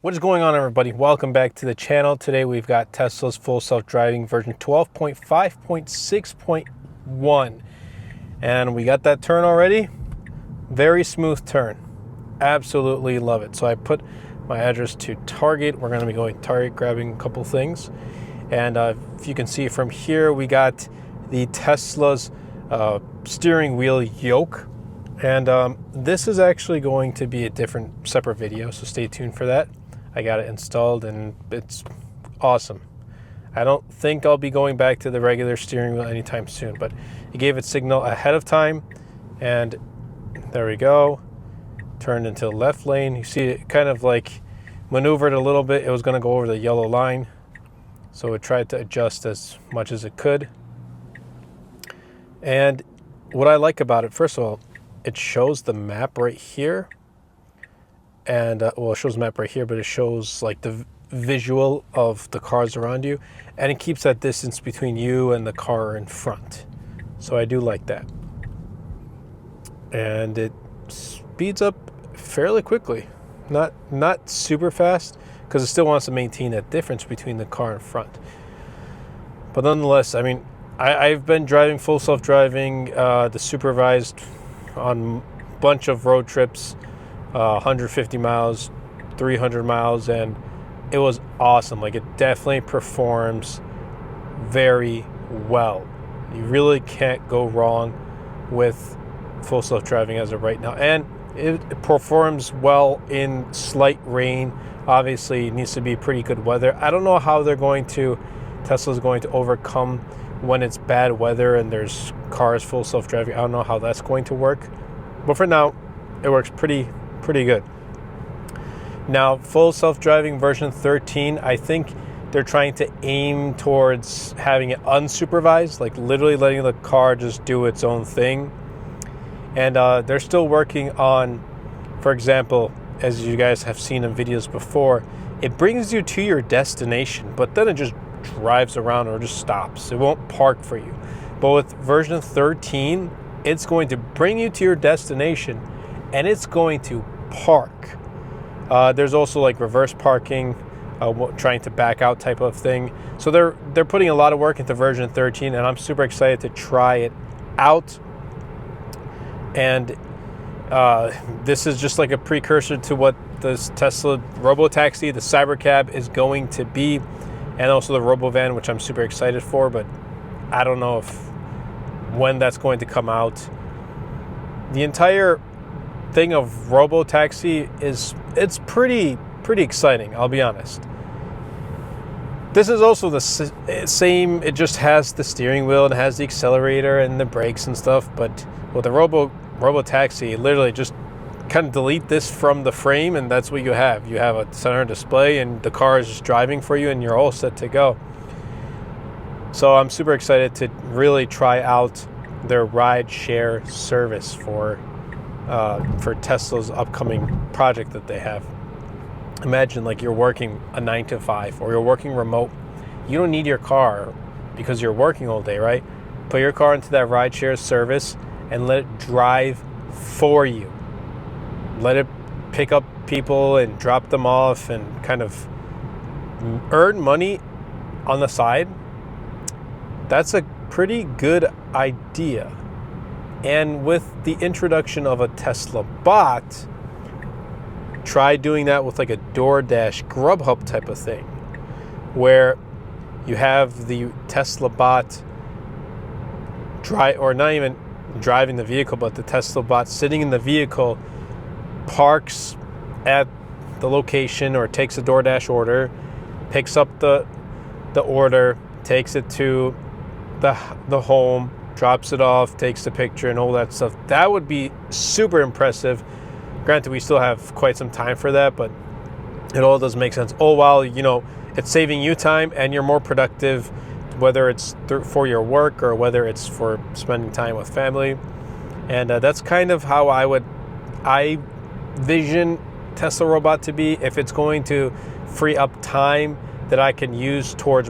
What is going on, everybody? Welcome back to the channel. Today we've got Tesla's full self-driving version 12.5.6.1, and we got that turn already. Very smooth turn. Absolutely love it. So I put my address to Target. We're going to be going to Target, grabbing a couple things, and if you can see from here, we got the Tesla's steering wheel yoke, and this is actually going to be a different separate video, so stay tuned for that. I got it installed and it's awesome. I don't think I'll be going back to the regular steering wheel anytime soon, but it gave its signal ahead of time, and there we go. Turned into the left lane. You see it kind of like maneuvered a little bit. It was going to go over the yellow line, so it tried to adjust as much as it could. And what I like about it, first of all, it shows the map right here. And well, it shows the map right here, but it shows like the visual of the cars around you, and it keeps that distance between you and the car in front. So I do like that. And it speeds up fairly quickly, not super fast, because it still wants to maintain that difference between the car in front. But nonetheless, I mean, I've been driving full self-driving, the supervised, on a bunch of road trips. 150 miles, 300 miles, and it was awesome. Like, it definitely performs very well. You really can't go wrong with full self-driving as of right now, and it performs well in slight rain. Obviously, it needs to be pretty good weather. I don't know how Tesla's going to overcome when it's bad weather and there's cars full self-driving. I don't know how that's going to work, but for now, it works pretty good. Now, full self-driving version 13, I think they're trying to aim towards having it unsupervised, like literally letting the car just do its own thing. And they're still working on, for example, as you guys have seen in videos before, it brings you to your destination, but then it just drives around or just stops. It won't park for you. But with version 13, it's going to bring you to your destination, and it's going to park. There's also like reverse parking, trying to back out type of thing. So they're putting a lot of work into version 13, and I'm super excited to try it out. And this is just like a precursor to what this Tesla robotaxi, the Cybercab, is going to be, and also the Robovan, which I'm super excited for, but I don't know when that's going to come out. The entire thing of robotaxi it's pretty exciting, I'll be honest. This is also the same, it just has the steering wheel and has the accelerator and the brakes and stuff, but with the robotaxi, literally just kind of delete this from the frame and that's what you have. You have a center display and the car is just driving for you and you're all set to go. So I'm super excited to really try out their ride share service for Tesla's upcoming project that they have. Imagine like you're working a 9 to 5 or you're working remote. You don't need your car because you're working all day, right? Put your car into that rideshare service and let it drive for you. Let it pick up people and drop them off and kind of earn money on the side. That's a pretty good idea. And with the introduction of a Tesla bot, try doing that with like a DoorDash, Grubhub type of thing, where you have the Tesla bot or not even driving the vehicle, but the Tesla bot sitting in the vehicle, parks at the location or takes a DoorDash order, picks up the order, takes it to the home, drops it off, takes the picture and all that stuff. That would be super impressive. Granted, we still have quite some time for that, but it all does make sense. Oh, wow, it's saving you time and you're more productive, whether it's for your work or whether it's for spending time with family. And that's kind of how I vision Tesla robot to be. If it's going to free up time that I can use towards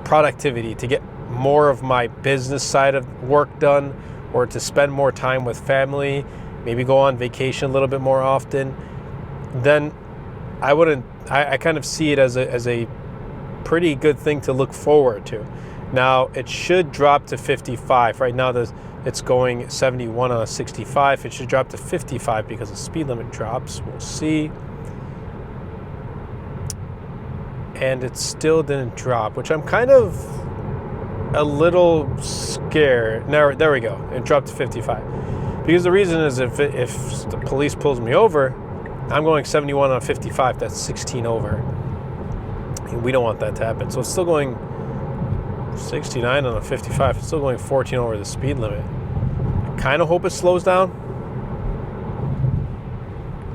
productivity to get more of my business side of work done, or to spend more time with family, maybe go on vacation a little bit more often, then I kind of see it as a pretty good thing to look forward to. Now, it should drop to 55. Right now, it's going 71 on a 65. It should drop to 55 because the speed limit drops. We'll see. And it still didn't drop, which I'm kind of a little scared. Now, there we go. It dropped to 55. Because the reason is if the police pulls me over, I'm going 71 on a 55. That's 16 over. And we don't want that to happen. So it's still going 69 on a 55. It's still going 14 over the speed limit. I kind of hope it slows down.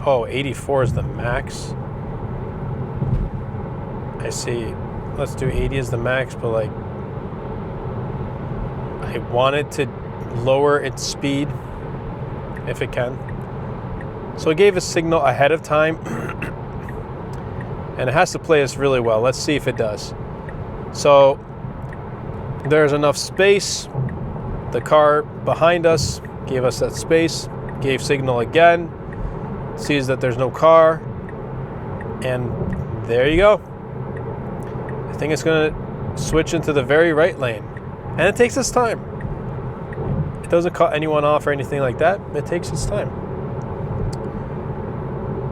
Oh, 84 is the max. I see. Let's do 80 as the max, but like I want it to lower its speed if it can. So it gave a signal ahead of time. And it has to play this really well. Let's see if it does. So there's enough space. The car behind us gave us that space. Gave signal again. Sees that there's no car. And there you go. I think it's going to switch into the very right lane. And it takes its time. It doesn't cut anyone off or anything like that. It takes its time.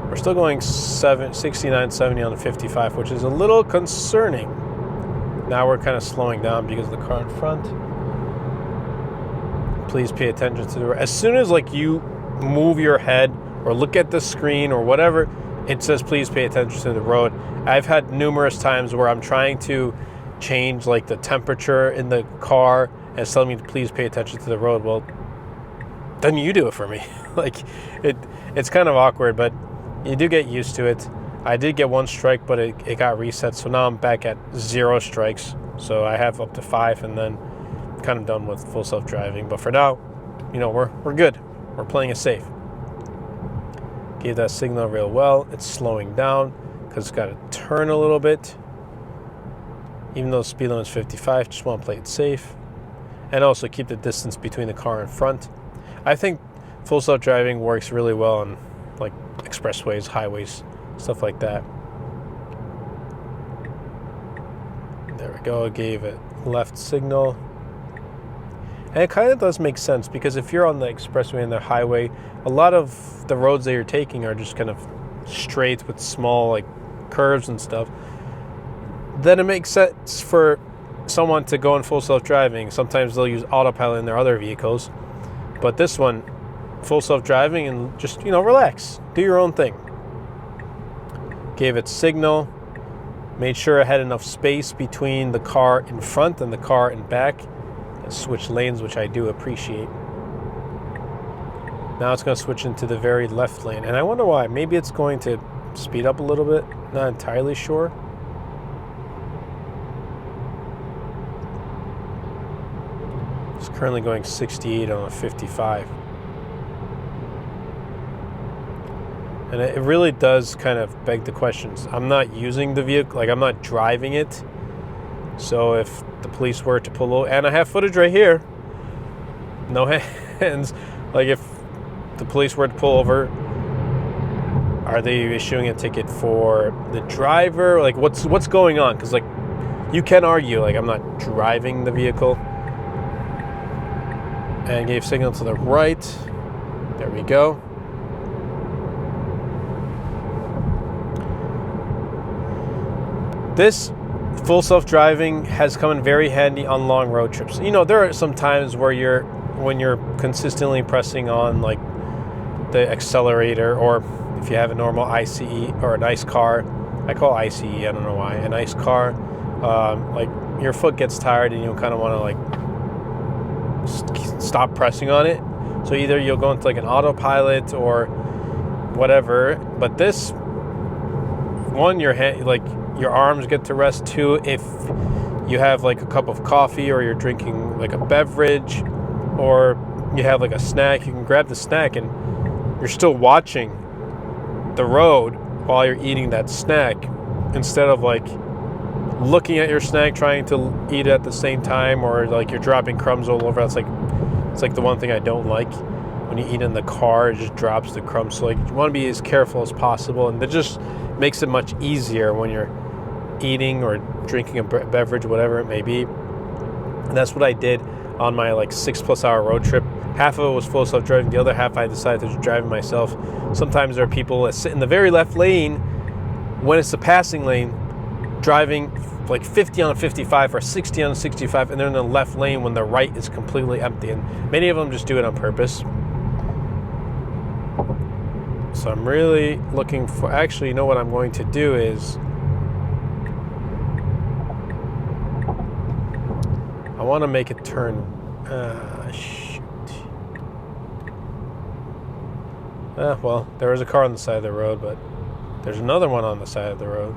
We're still going 69, 70 on the 55, which is a little concerning. Now we're kind of slowing down because of the car in front. Please pay attention to the road. As soon as like you move your head or look at the screen or whatever, it says please pay attention to the road. I've had numerous times where I'm trying to change like the temperature in the car and it's telling me to please pay attention to the road. Well, then you do it for me. Like it's kind of awkward, but you do get used to it. I did get one strike, but it got reset. So now I'm back at 0 strikes. So I have up to 5 and then kind of done with full self-driving. But for now, you know, we're good. We're playing it safe. Gave that signal real well. It's slowing down because it's got to turn a little bit. Even though the speed limit is 55, just want to play it safe. And also keep the distance between the car in front. I think full self-driving works really well on like expressways, highways, stuff like that. There we go. Gave it left signal. And it kind of does make sense because if you're on the expressway and the highway, a lot of the roads that you're taking are just kind of straight with small like curves and stuff. Then it makes sense for someone to go in full self-driving. Sometimes they'll use autopilot in their other vehicles. But this one, full self-driving and just, you know, relax. Do your own thing. Gave it signal. Made sure I had enough space between the car in front and the car in back. And switch lanes, which I do appreciate. Now it's going to switch into the very left lane. And I wonder why. Maybe it's going to speed up a little bit. Not entirely sure. It's currently going 68 on a 55. And it really does kind of beg the questions. I'm not using the vehicle, like I'm not driving it. So if the police were to pull over, and I have footage right here, no hands, like if the police were to pull over, are they issuing a ticket for the driver? Like what's going on? Because like you can argue like I'm not driving the vehicle. And gave signal to the right. There we go. This full self-driving has come in very handy on long road trips. You know, there are some times where when you're consistently pressing on like the accelerator, or if you have a normal ICE or a nice car, I call ICE, I don't know why, a nice car, like your foot gets tired and you kind of want to like stop pressing on it. So either you'll go into like an autopilot or whatever. But this one, your arms get to rest. Two, if you have like a cup of coffee or you're drinking like a beverage or you have like a snack, you can grab the snack and you're still watching the road while you're eating that snack instead of like looking at your snack trying to eat it at the same time, or like you're dropping crumbs all over. It's like the one thing I don't like. When you eat in the car, it just drops the crumbs. So like you want to be as careful as possible, and to just makes it much easier when you're eating or drinking a beverage, whatever it may be. And that's what I did on my like 6+ hour road trip. Half of it was full self-driving. The other half I decided to drive myself. Sometimes there are people that sit in the very left lane when it's the passing lane, driving like 50 on a 55 or 60 on a 65, and they're in the left lane when the right is completely empty. And many of them just do it on purpose. So I'm really looking for, actually, you know what I'm going to do is, I want to make it turn, shoot. Well, there is a car on the side of the road, but there's another one on the side of the road.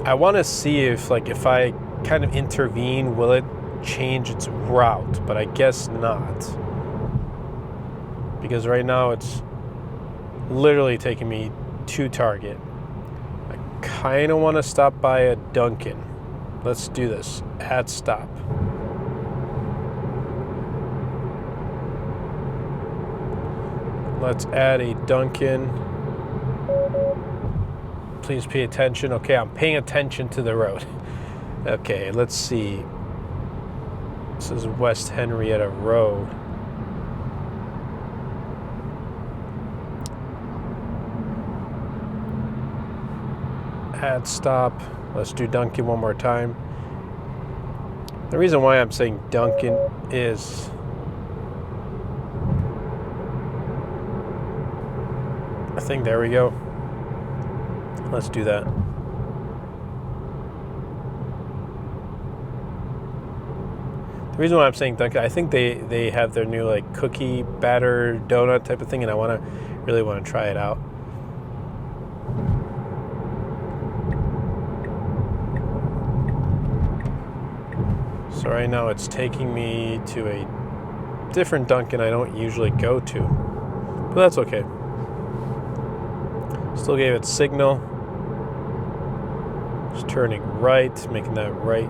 I want to see if I kind of intervene, will it change its route? But I guess not, because right now it's literally taking me to Target. I kind of want to stop by a Dunkin'. Let's do this. Add stop. Let's add a Dunkin'. Please pay attention. Okay, I'm paying attention to the road. Okay, let's see. This is West Henrietta Road. Add stop. Let's do Dunkin' one more time. The reason why I'm saying Dunkin' is I think there we go. Let's do that. The reason why I'm saying Dunkin', I think they have their new like cookie batter donut type of thing, and I really want to try it out. So right now it's taking me to a different Dunkin' I don't usually go to, but that's okay. Still gave it signal. Just turning right, making that right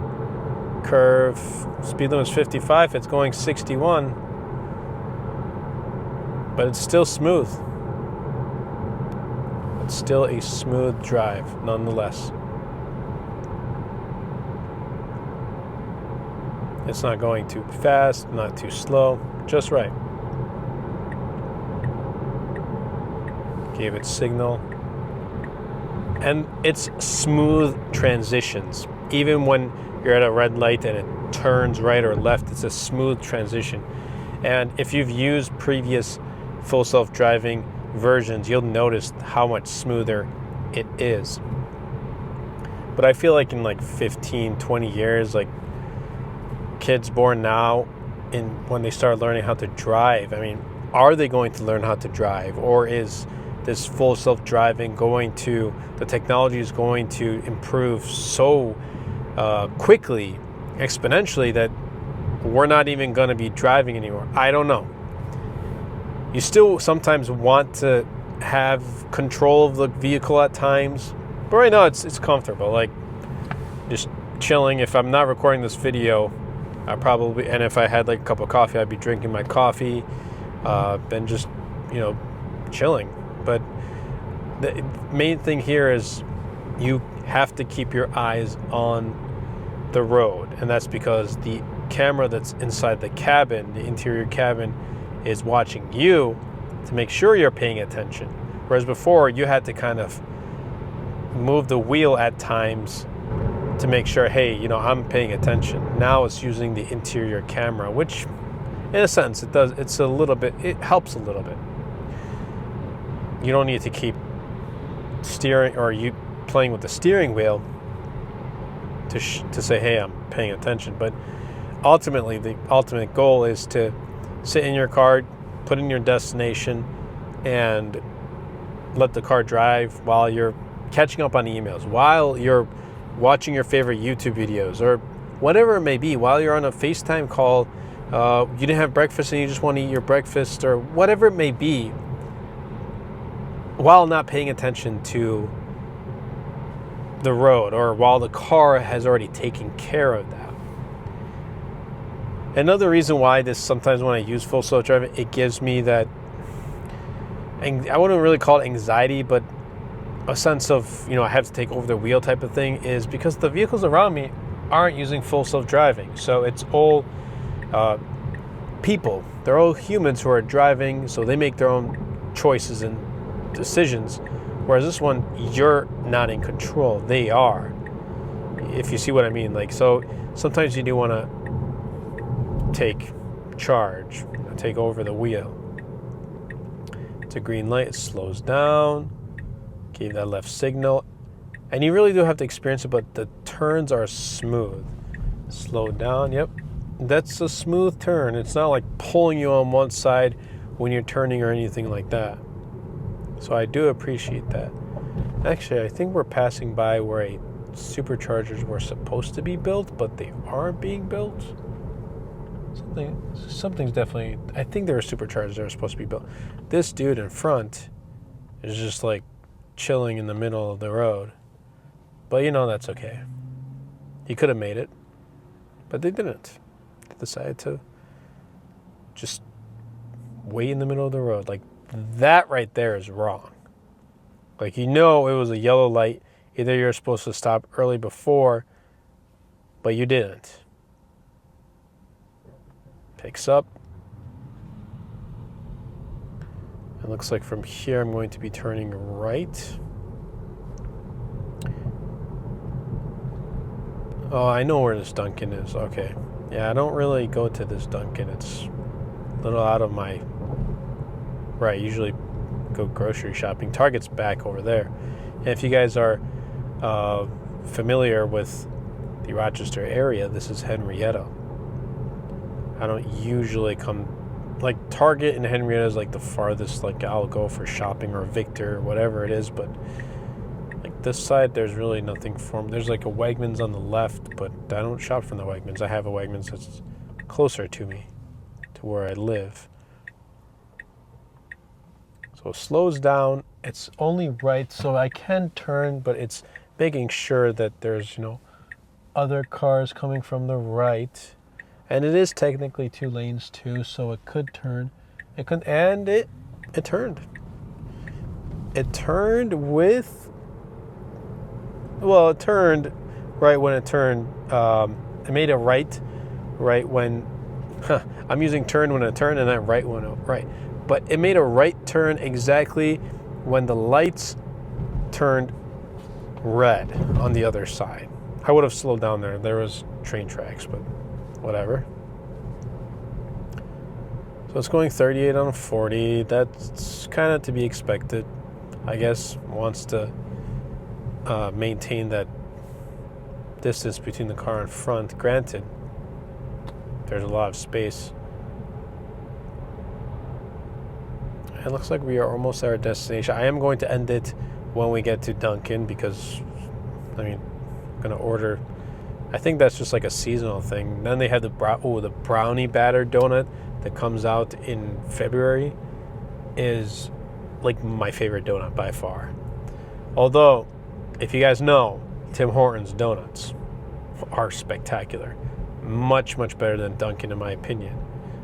curve. Speed limit is 55. It's going 61, but it's still smooth. It's still a smooth drive, nonetheless. It's not going too fast, not too slow, just right. Gave it signal. And it's smooth transitions. Even when you're at a red light and it turns right or left, it's a smooth transition. And if you've used previous full self-driving versions, you'll notice how much smoother it is. But I feel like in like 15, 20 years, like kids born now, when they start learning how to drive, I mean, are they going to learn how to drive? Or is this full self-driving the technology is going to improve so quickly, exponentially, that we're not even going to be driving anymore? I don't know. You still sometimes want to have control of the vehicle at times, but right now it's comfortable. Like just chilling. If I'm not recording this video, and if I had like a cup of coffee, I'd be drinking my coffee, then just, chilling. But the main thing here is you have to keep your eyes on the road, and that's because the camera that's inside the cabin, the interior cabin, is watching you to make sure you're paying attention. Whereas before, you had to kind of move the wheel at times to make sure, hey, I'm paying attention. Now it's using the interior camera, which in a sense it helps a little bit. You don't need to keep steering or you playing with the steering wheel to say, hey, I'm paying attention. But ultimately, the ultimate goal is to sit in your car, put in your destination, and let the car drive while you're catching up on emails, while you're watching your favorite YouTube videos, or whatever it may be, while you're on a FaceTime call, you didn't have breakfast and you just want to eat your breakfast, or whatever it may be, while not paying attention to the road, or while the car has already taken care of that. Another reason why sometimes when I use full self-driving, it gives me that I wouldn't really call it anxiety, but a sense of, I have to take over the wheel type of thing, is because the vehicles around me aren't using full self-driving. So it's all people. They're all humans who are driving, so they make their own choices and decisions. Whereas this one, you're not in control. They are. If you see what I mean. Like, so sometimes you do want to take charge, take over the wheel. It's a green light. It slows down. Gave that left signal. And you really do have to experience it, but the turns are smooth. Slow down. Yep. That's a smooth turn. It's not like pulling you on one side when you're turning or anything like that. So I do appreciate that. Actually, I think we're passing by where superchargers were supposed to be built, but they aren't being built. Something's definitely, I think there are superchargers that are supposed to be built. This dude in front is just like chilling in the middle of the road. But that's okay. He could have made it, but they didn't. They decided to just wait in the middle of the road. Like, that right there is wrong. Like, it was a yellow light. Either you're supposed to stop early before, but you didn't. Picks up. It looks like from here I'm going to be turning right. Oh, I know where this Dunkin' is. Okay. Yeah, I don't really go to this Dunkin'. It's a little out of my... Right, usually go grocery shopping. Target's back over there. And if you guys are familiar with the Rochester area, this is Henrietta. I don't usually come... Like, Target and Henrietta is like the farthest, like, I'll go for shopping, or Victor, or whatever it is, but... This side, there's really nothing for me. There's like a Wegmans on the left, but I don't shop from the Wegmans. I have a Wegmans that's closer to me, to where I live. So it slows down. It's only right, so I can turn, but it's making sure that there's, other cars coming from the right. And it is technically 2 lanes too, so it could turn. It turned. It turned with... Well, it turned right when it turned. It made a right when... I'm using turn when it turned, and then right when it... Right. But it made a right turn exactly when the lights turned red on the other side. I would have slowed down there. There was train tracks, but whatever. So it's going 38 on a 40. That's kind of to be expected. I guess wants to... maintain that distance between the car in front. Granted, there's a lot of space. It looks like we are almost at our destination. I am going to end it when we get to Dunkin', because I'm gonna order... I think that's just like a seasonal thing. Then they have the brownie batter donut that comes out in February. Is like my favorite donut by far. Although, if you guys know, Tim Hortons donuts are spectacular. Much, much better than Dunkin', in my opinion.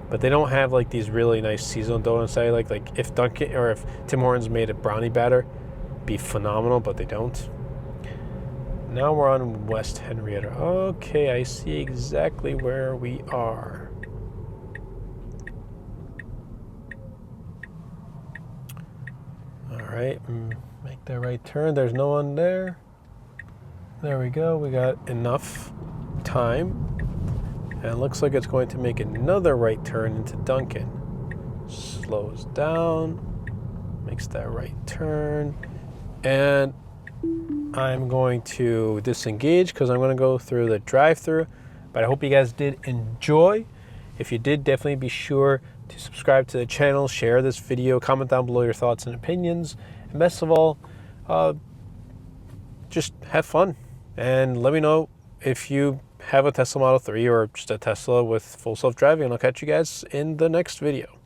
But they don't have like these really nice seasonal donuts I like. Like, if Dunkin' or if Tim Hortons made a brownie batter, be phenomenal, but they don't. Now we're on West Henrietta. Okay, I see exactly where we are. All right. Make that right turn. There's no one there. There we go. We got enough time. And it looks like it's going to make another right turn into Dunkin'. Slows down. Makes that right turn. And I'm going to disengage because I'm going to go through the drive-thru. But I hope you guys did enjoy. If you did, definitely be sure to subscribe to the channel, share this video, comment down below your thoughts and opinions. And best of all, just have fun. And let me know if you have a Tesla Model 3 or just a Tesla with full self-driving. And I'll catch you guys in the next video.